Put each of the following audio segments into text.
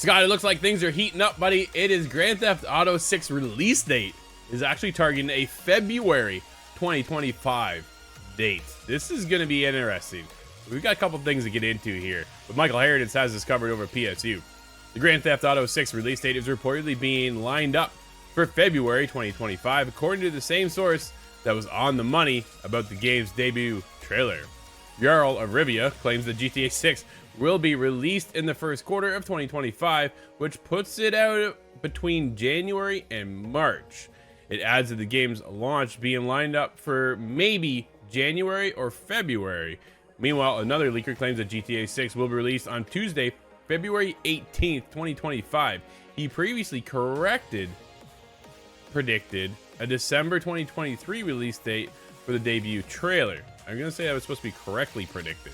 Scott, it looks like things are heating up, buddy. It is Grand Theft Auto 6 release date is actually targeting a February 2025 date. This is going to be interesting. We've got a couple things to get into here, but Michael Heritage has this covered over at PSU. The Grand Theft Auto 6 release date is reportedly being lined up for February 2025, according to the same source that was on the money about the game's debut trailer. Jarl of Rivia claims that GTA 6 will be released in the first quarter of 2025, which puts it out between January and March. It adds to the game's launch being lined up for maybe January or February. Meanwhile, another leaker claims that GTA 6 will be released on Tuesday, February 18th, 2025. He previously predicted a December 2023 release date for the debut trailer. I'm going to say that was supposed to be correctly predicted.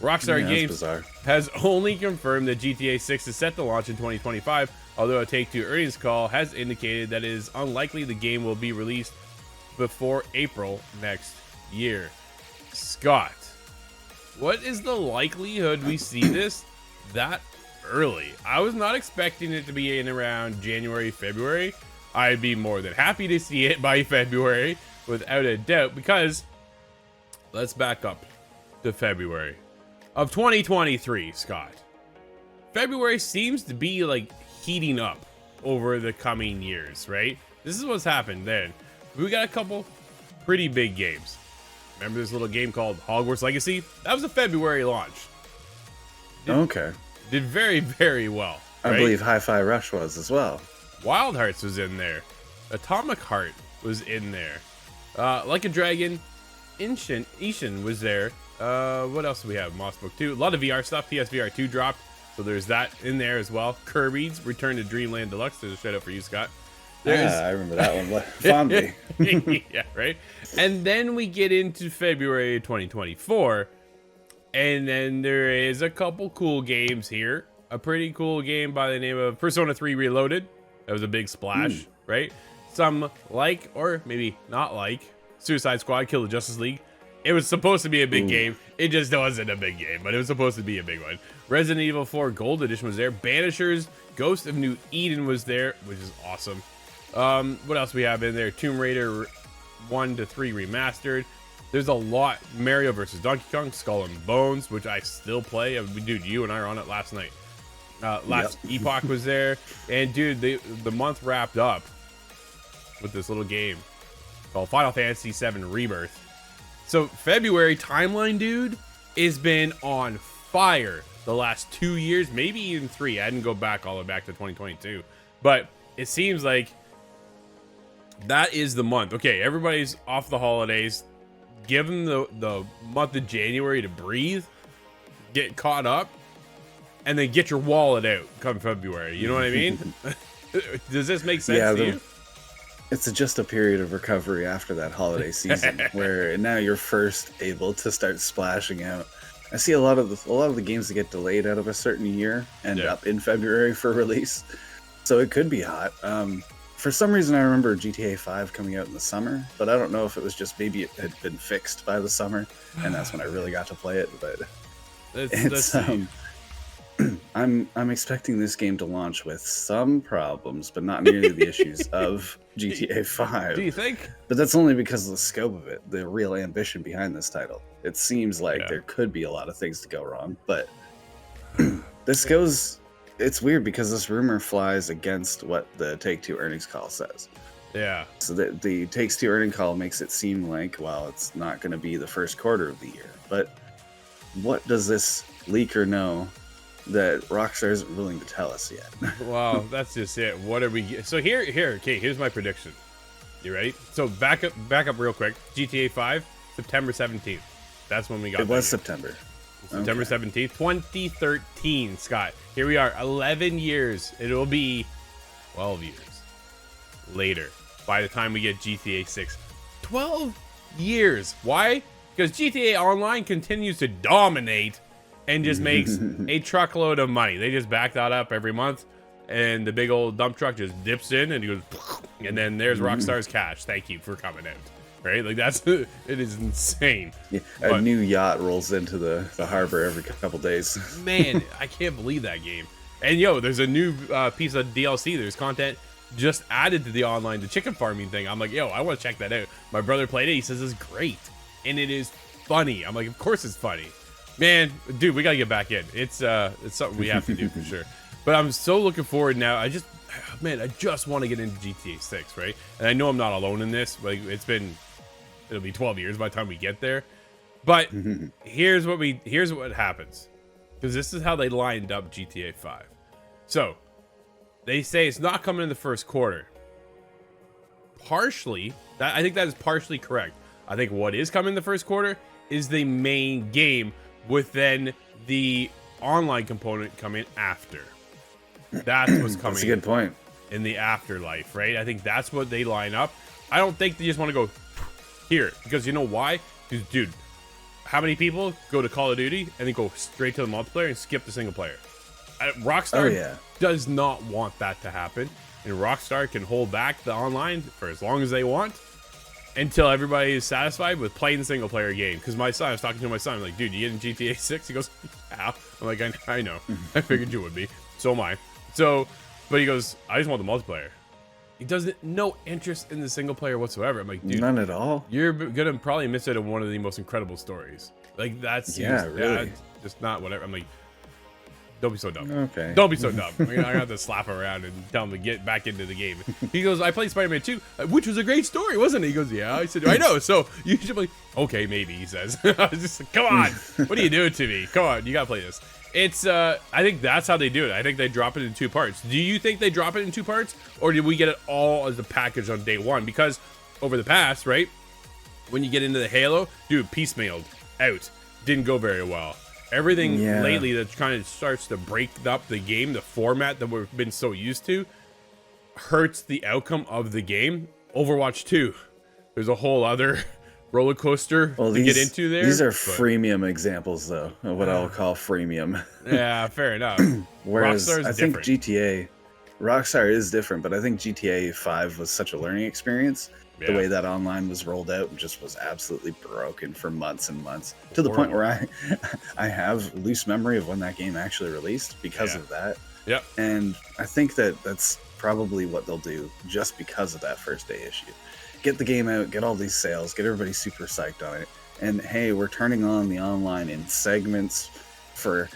Rockstar Games has only confirmed that GTA 6 is set to launch in 2025, although a Take-Two earnings call has indicated that it is unlikely the game will be released before April next year. Scott, what is the likelihood we see this that early? I was not expecting it to be in around January, February. I'd be more than happy to see it by February, without a doubt, because let's back up to February of 2023, Scott. February seems to be like heating up over the coming years, right? This is what's happened then. We got a couple pretty big games. Remember this little game called Hogwarts Legacy? That was a February launch. Did very, very well. Right? I believe Hi-Fi Rush was as well. Wild Hearts was in there. Atomic Heart was in there. Like a Dragon, Ishin was there. What else do we have? Moss Book 2. A lot of VR stuff. PSVR 2 dropped, so there's that in there as well. Kirby's Return to Dreamland Deluxe. There's a shout out for you, Scott. I remember that one fondly. Yeah, right? And then we get into February 2024, and then there is a couple cool games here. A pretty cool game by the name of Persona 3 Reloaded. That was a big splash, right? Some like, or maybe not like, Suicide Squad Kill the Justice League. It was supposed to be a big game. It just wasn't a big game, but it was supposed to be a big one. Resident Evil 4 Gold Edition was there. Banishers, Ghost of New Eden was there, which is awesome. What else we have in there? Tomb Raider 1 to 3 Remastered. There's a lot. Mario vs. Donkey Kong, Skull and Bones, which I still play. Dude, you and I were on it last night. Epoch was there. And dude, the month wrapped up with this little game called Final Fantasy VII Rebirth. So February timeline, dude, has been on fire the last 2 years, maybe even 3. I didn't go back all the way back to 2022, but it seems like that is the month. Okay, everybody's off the holidays. Give them the month of January to breathe, get caught up, and then get your wallet out come February. You know what I mean? Does this make sense to you? It's just a period of recovery after that holiday season where now you're first able to start splashing out. I see a lot of the games that get delayed out of a certain year end up in February for release. So it could be hot. For some reason I remember GTA 5 coming out in the summer, but I don't know if it was just maybe it had been fixed by the summer and that's when I really got to play it, but I'm expecting this game to launch with some problems, but not nearly the issues of GTA 5. Do you think? But that's only because of the scope of it, the real ambition behind this title. It seems like there could be a lot of things to go wrong, but it's weird because this rumor flies against what the Take-Two earnings call says. Yeah. So the Take-Two earnings call makes it seem like, well, it's not going to be the first quarter of the year. But what does this leaker know that Rockstar isn't willing to tell us yet? Well, that's just it. What are we? So here's my prediction. You ready? So back up real quick. GTA 5, September 17th. That's when we got. It was September. September 17th, 2013. Scott, here we are. 11 years. It'll be 12 years later by the time we get GTA 6. 12 years. Why? Because GTA Online continues to dominate and just makes a truckload of money. They just back that up every month, and the big old dump truck just dips in and he goes, and then there's Rockstar's cash. Thank you for coming out. Right? Like it is insane. Yeah, a new yacht rolls into the harbor every couple days. Man, I can't believe that game. And yo, there's a new piece of DLC. There's content just added to the online, the chicken farming thing. I'm like, yo, I want to check that out. My brother played it. He says it's great. And it is funny. I'm like, of course it's funny. Man, dude, we got to get back in. It's something we have to do for sure. But I'm so looking forward now. I just want to get into GTA 6, right? And I know I'm not alone in this. Like, it'll be 12 years by the time we get there. But here's what happens. Because this is how they lined up GTA 5. So, they say it's not coming in the first quarter. Partially, I think that is partially correct. I think what is coming in the first quarter is the main game, with then the online component coming after. That's what's coming. That's a good point. In the afterlife, right? I think that's what they line up. I don't think they just want to go here, because you know why? Because, dude, how many people go to Call of Duty and then go straight to the multiplayer and skip the single player? Rockstar does not want that to happen, and Rockstar can hold back the online for as long as they want until everybody is satisfied with playing the single player game. Because I was talking to my son, I'm like, dude, you get in GTA 6? He goes, yeah. I'm like, I know. I figured you would be. So am I. So, but he goes, I just want the multiplayer. He doesn't, no interest in the single player whatsoever. I'm like, dude, none at all. You're gonna probably miss out on one of the most incredible stories. Like, that's really just not whatever. I'm like, don't be so dumb. Okay. Don't be so dumb. I'm gonna have to slap him around and tell him to get back into the game. He goes, I played Spider-Man 2, which was a great story, wasn't it? He goes, yeah. I said, I know. So you should play. Okay, maybe, he says. I was just like, come on. What are you doing to me? Come on, you gotta play this. It's I think that's how they do it. I think they drop it in 2 parts. Do you think they drop it in 2 parts, or did we get it all as a package on day one? Because over the past, right, when you get into the Halo, dude, piecemealed out, didn't go very well. Everything lately that kind of starts to break up the game, the format that we've been so used to, hurts the outcome of the game. Overwatch 2, there's a whole other roller coaster to get into there. These are freemium examples, though, of what I'll call freemium. Yeah, fair enough. Whereas Rockstar's I think different. Rockstar is different, but I think GTA 5 was such a learning experience. The way that online was rolled out just was absolutely broken for months and months, to the point where I have loose memory of when that game actually released because of that. Yep. And I think that's probably what they'll do just because of that first day issue. Get the game out, get all these sales, get everybody super psyched on it. And hey, we're turning on the online in segments for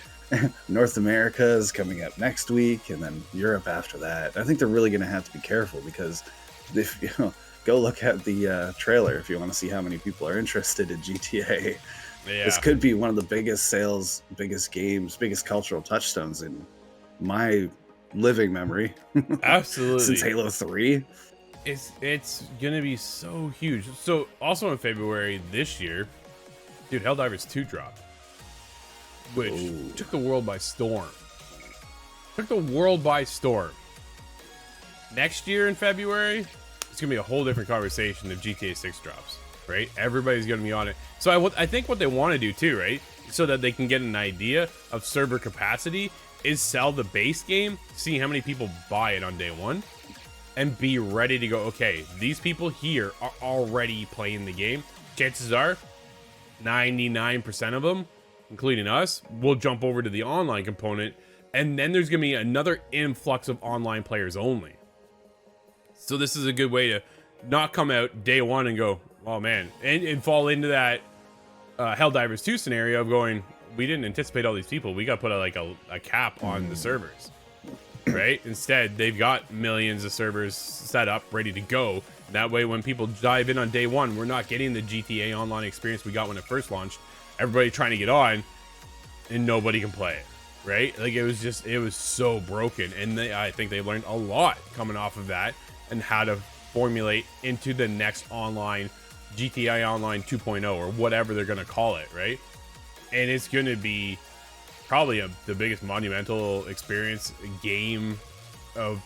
North America is coming up next week, and then Europe after that. I think they're really going to have to be careful, because if go look at the trailer if you want to see how many people are interested in GTA. Yeah. This could be one of the biggest sales, biggest games, biggest cultural touchstones in my living memory. Absolutely. Since Halo 3. It's gonna be so huge. So also in February this year, dude, Helldivers 2 dropped, which took the world by storm. Next year in February, it's gonna be a whole different conversation if GTA 6 drops, right? Everybody's gonna be on it. So I think what they want to do too, right, so that they can get an idea of server capacity, is sell the base game, see how many people buy it on day one, and be ready to go, okay, these people here are already playing the game. Chances are 99% of them, including us, will jump over to the online component, and then there's gonna be another influx of online players only. So this is a good way to not come out day one and go, oh man, and fall into that Helldivers 2 scenario of going, we didn't anticipate all these people. We got to put a cap on the servers, right? Instead, they've got millions of servers set up, ready to go. That way, when people dive in on day one, we're not getting the GTA Online experience we got when it first launched. Everybody trying to get on, and nobody can play it, right? Like, it was so broken. And I think they learned a lot coming off of that, and how to formulate into the next online GTA Online 2.0 or whatever they're going to call it, right? And it's going to be probably the biggest monumental experience game of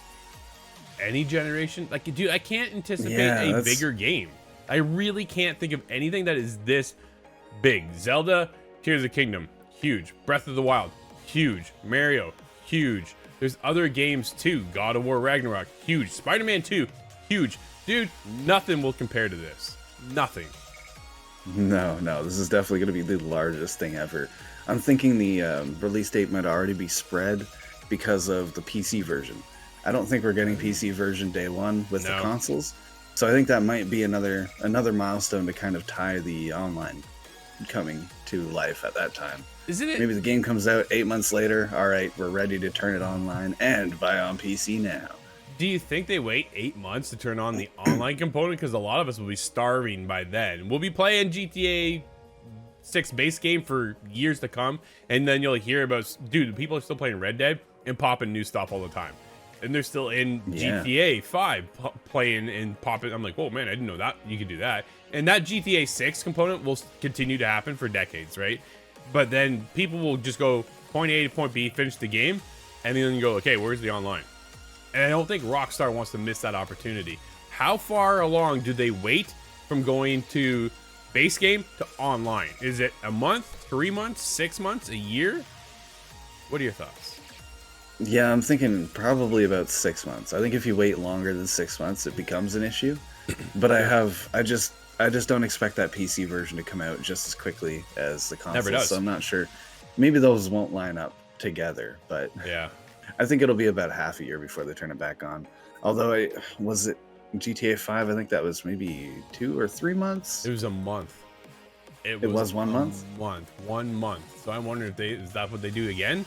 any generation. Like, dude, I can't anticipate a bigger game. I really can't think of anything that is this big. Zelda, Tears of the Kingdom, huge. Breath of the Wild, huge. Mario, huge. There's other games too. God of War Ragnarok, huge. Spider-Man 2, huge. Dude, nothing will compare to this. Nothing. No, this is definitely going to be the largest thing ever. I'm thinking the release date might already be spread because of the PC version. I don't think we're getting PC version day one with the consoles. So I think that might be another milestone to kind of tie the online coming to life at that time. Isn't it? Maybe the game comes out 8 months later. All right, we're ready to turn it online and buy on PC now. Do you think they wait 8 months to turn on the online component? Because a lot of us will be starving by then. We'll be playing GTA 6 base game for years to come, and then you'll hear about, dude, people are still playing Red Dead and popping new stuff all the time. And they're still in GTA 5 playing and popping. I'm like, whoa, man, I didn't know that you could do that. And that GTA 6 component will continue to happen for decades, right? But then people will just go point A to point B, finish the game, and then you go, okay, where's the online? And I don't think Rockstar wants to miss that opportunity. How far along do they wait from going to base game to online? Is it a month, 3 months, 6 months, a year? What are your thoughts? Yeah, I'm thinking probably about 6 months. I think if you wait longer than 6 months, it becomes an issue. But I just don't expect that PC version to come out just as quickly as the console. Never does. So I'm not sure. Maybe those won't line up together, but yeah, I think it'll be about half a year before they turn it back on. Although was it GTA 5? I think that was maybe 2 or 3 months. It was a month. It was 1 month. 1 month. So I'm wondering if is that what they do again?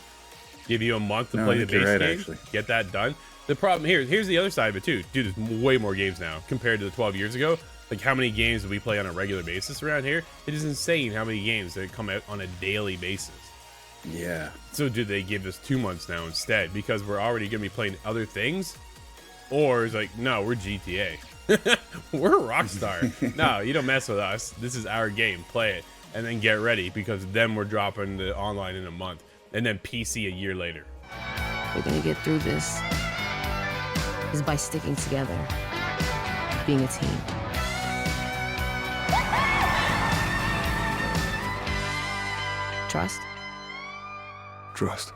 Give you a month to play the base game, actually. Get that done. The problem here's the other side of it too, dude. There's way more games now compared to the 12 years ago. Like, how many games do we play on a regular basis around here? It is insane how many games that come out on a daily basis. Yeah. So do they give us 2 months now instead because we're already gonna be playing other things? Or it's like, no, we're GTA. We're Rockstar. No, you don't mess with us. This is our game. Play it and then get ready, because then we're dropping the online in a month and then PC a year later. We're gonna get through this is by sticking together, being a team. Trust? Trust.